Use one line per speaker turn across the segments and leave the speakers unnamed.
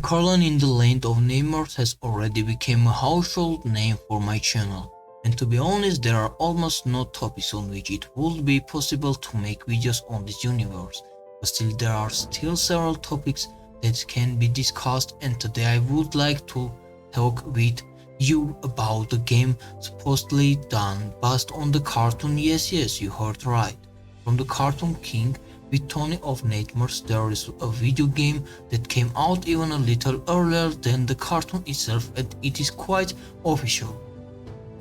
Coraline in the Land of Nightmares has already become a household name for my channel. And to be honest, there are almost no topics on which it would be possible to make videos on this universe. But still there are still several topics that can be discussed, and today I would like to talk with you about the game supposedly done based on the cartoon. Yes, you heard right. From the Cartoon King with Tony of Nightmares, there is a video game that came out even a little earlier than the cartoon itself, and it is quite official.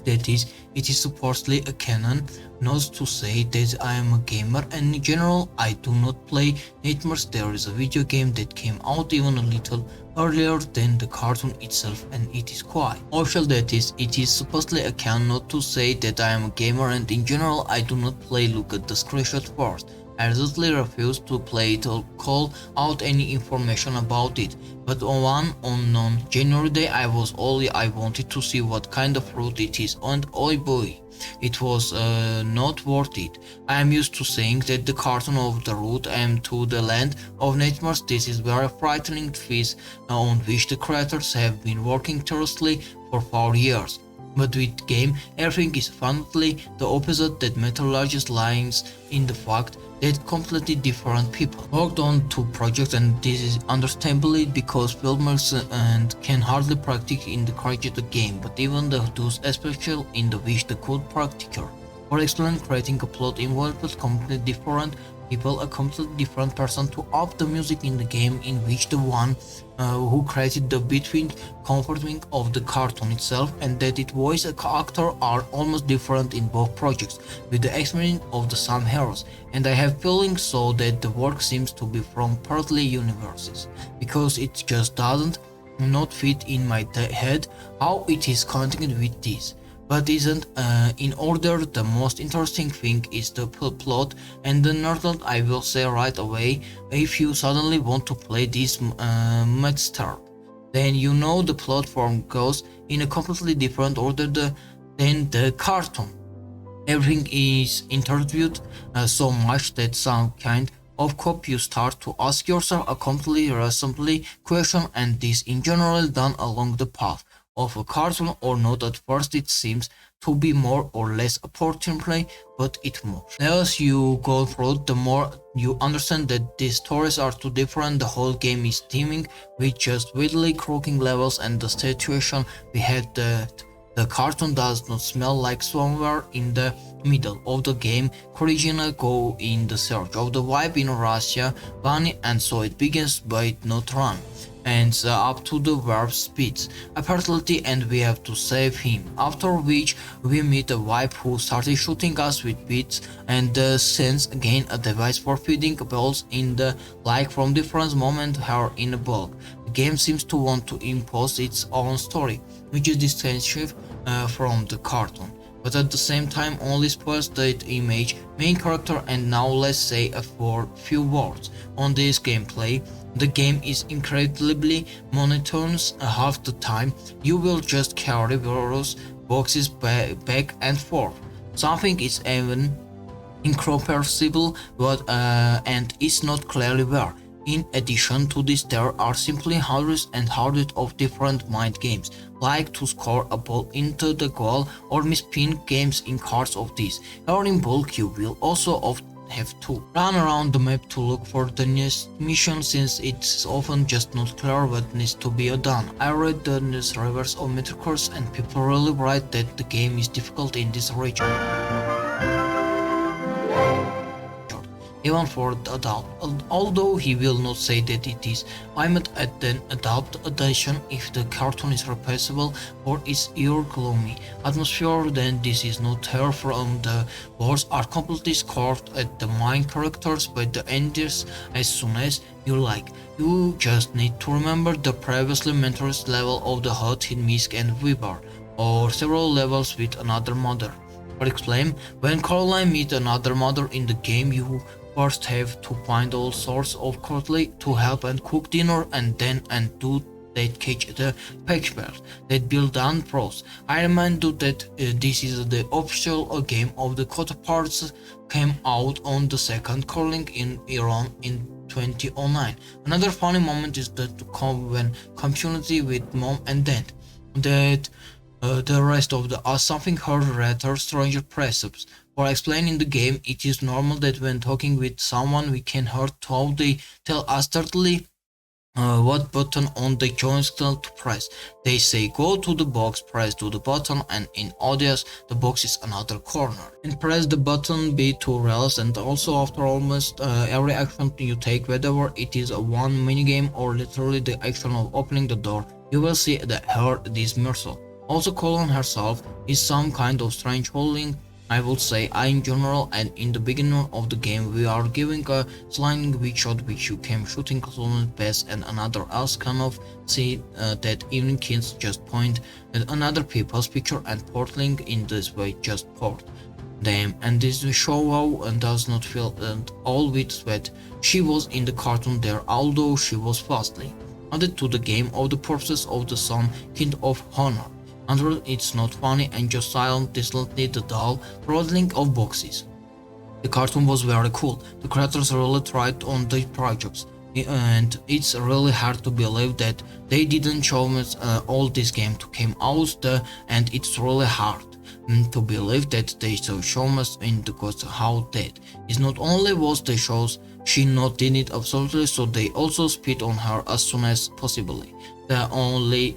That is, it is supposedly a canon, not to say that I am a gamer, and in general I do not play Nightmares. There is a video game that came out even a little earlier than the cartoon itself, and it is quite official. That is, it is supposedly a canon, not to say that I am a gamer, and in general I do not play. Look at the screenshot first. I resolutely refuse to play it or call out any information about it, but on one unknown January day I wanted to see what kind of fruit it is, and oh boy, it was not worth it. I am used to saying that the cartoon of the route and to the land of nightmares. This is very frightening feast on which the creators have been working tirelessly for 4 years. But with game, everything is fundamentally the opposite. That methodology lies in the fact that completely different people worked on two projects, and this is understandably because filmmakers and can hardly practice in the create the game, but even those especially in the which the code practitioner. For explain, creating a plot involves completely different people, a completely different person to up the music in the game, in which the one who created the between comforting of the cartoon itself and that it voice actor are almost different in both projects, with the experience of the some heroes, and I have feeling so that the work seems to be from partly universes, because it just doesn't not fit in my head how it is connected with this. But isn't in order. The most interesting thing is the plot, and the nerd I will say right away. If you suddenly want to play this master, then you know the plot form goes in a completely different order than the cartoon. Everything is introduced so much that some kind of cop you start to ask yourself a completely reasonably question, and this in general done along the path of a cartoon or not. At first it seems to be more or less a portion play, but it moves. As you go through, the more you understand that these stories are too different. The whole game is teeming with just wildly croaking levels, and the situation we had that the cartoon does not smell like somewhere in the middle of the game. Coraline go in the search of the vibe in Russia, Bunny, and so it begins by not run and up to the warp speeds apparently, and we have to save him, after which we meet a wife who started shooting us with beats, and sends again a device for feeding balls in the like from different moment her in a bulk. The game seems to want to impose its own story, which is distinctive from the cartoon, but at the same time only spoils the image, main character, and now let's say a few words on this gameplay. The game is incredibly monotonous. Half the time you will just carry various boxes back and forth. Something is even incomprehensible, but and is not clearly where. In addition to this, there are simply hundreds and hundreds of different mind games, like to score a ball into the goal or mispin games in cards of these. Or in bulk you will also have to run around the map to look for the next mission, since it's often just not clear what needs to be done. I read the news reviews of Metacritic, and people really write that the game is difficult in this region, even for the adult, although he will not say that it is aimed at an adult edition. If the cartoon is replaceable for its gloomy atmosphere, then this is not here. From the words are completely scored at the main characters by the enders as soon as you like. You just need to remember the previously mentioned level of the Hot in Misk and Weaver, or several levels with another mother. For explain, when Coraline meets another mother in the game, you first have to find all sorts of Coraline to help and cook dinner, and then do that catch the patchwork that build down pros. I remind you that this is the official game of the counterparts, came out on the second Coraline in Iran in 2009. Another funny moment is that when community with mom and dad, that the rest of the something heard rather stranger precepts. For explaining the game, it is normal that when talking with someone we can hear how they tell us certainly what button on the joystick to press. They say go to the box, press to the button, and in audios the box is another corner. And press the button B to rails, and also after almost every action you take, whether it is a one minigame or literally the action of opening the door, you will see that her dismissal. Also Coraline herself is some kind of strange holding. I would say in general, and in the beginning of the game we are giving a sliding big shot which you can shooting clone pass, and another else cannot see that even kids just point at another people's picture and portling in this way just port them, and this show how and does not feel at all with sweat. She was in the cartoon there, although she was fastly added to the game of the purposes of the some kind of honor. Until it's not funny and just silent distantly the dull throttling of boxes. The cartoon was very cool. The creators really tried on the projects, and it's really hard to believe that they didn't show us all this game to came out and it's really hard to believe that they show us in the cost how that is not only was the shows she not did it absolutely, so they also spit on her as soon as possibly. The only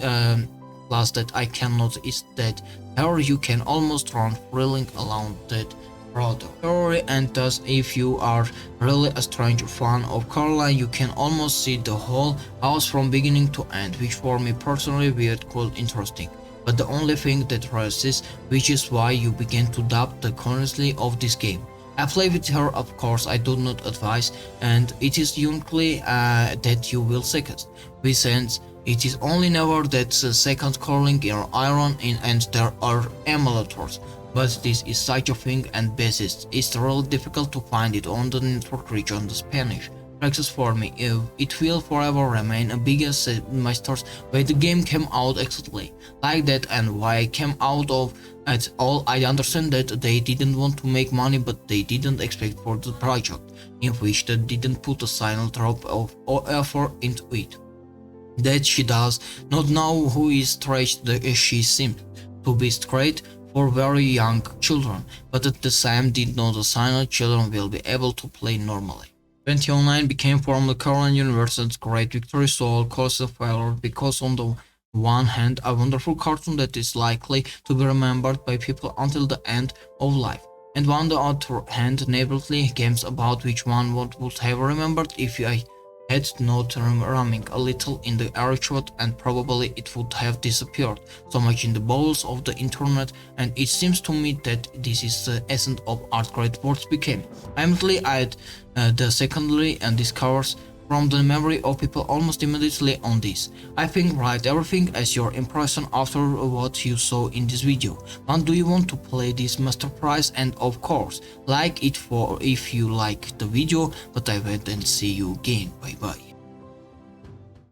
plus that I cannot is that here you can almost run thrilling along that road. Story, and thus if you are really a strange fan of Coraline, you can almost see the whole house from beginning to end, which for me personally weird, cool, interesting. But the only thing that resists, which is why you begin to doubt the currency of this game. I play with her, of course, I do not advise, and it is usually that you will second. Since it is only never that second calling your iron in, and there are emulators, but this is such a thing, and basis it's really difficult to find it on the network region. The Spanish practice for me, it will forever remain a biggest masters why the game came out exactly like that and why I came out of at all. I understand that they didn't want to make money, but they didn't expect for the project in which they didn't put a single drop of effort into it. That she does not know who is stretched, she seemed to be straight for very young children, but at the same did not assign that children will be able to play normally. 2009 became from the current universe's great victory, so all calls a failure because on the one hand a wonderful cartoon that is likely to be remembered by people until the end of life, and on the other hand neighborly games about which one would have remembered if I had not ramming a little in the air shot, and probably it would have disappeared so much in the bowels of the internet, and it seems to me that this is the essence of art great words became. Immediately I had the secondary and discovers from the memory of people almost immediately on this. I think write everything as your impression after what you saw in this video. When do you want to play this masterpiece, and of course like it for if you like the video, but I wait and see you again. Bye bye.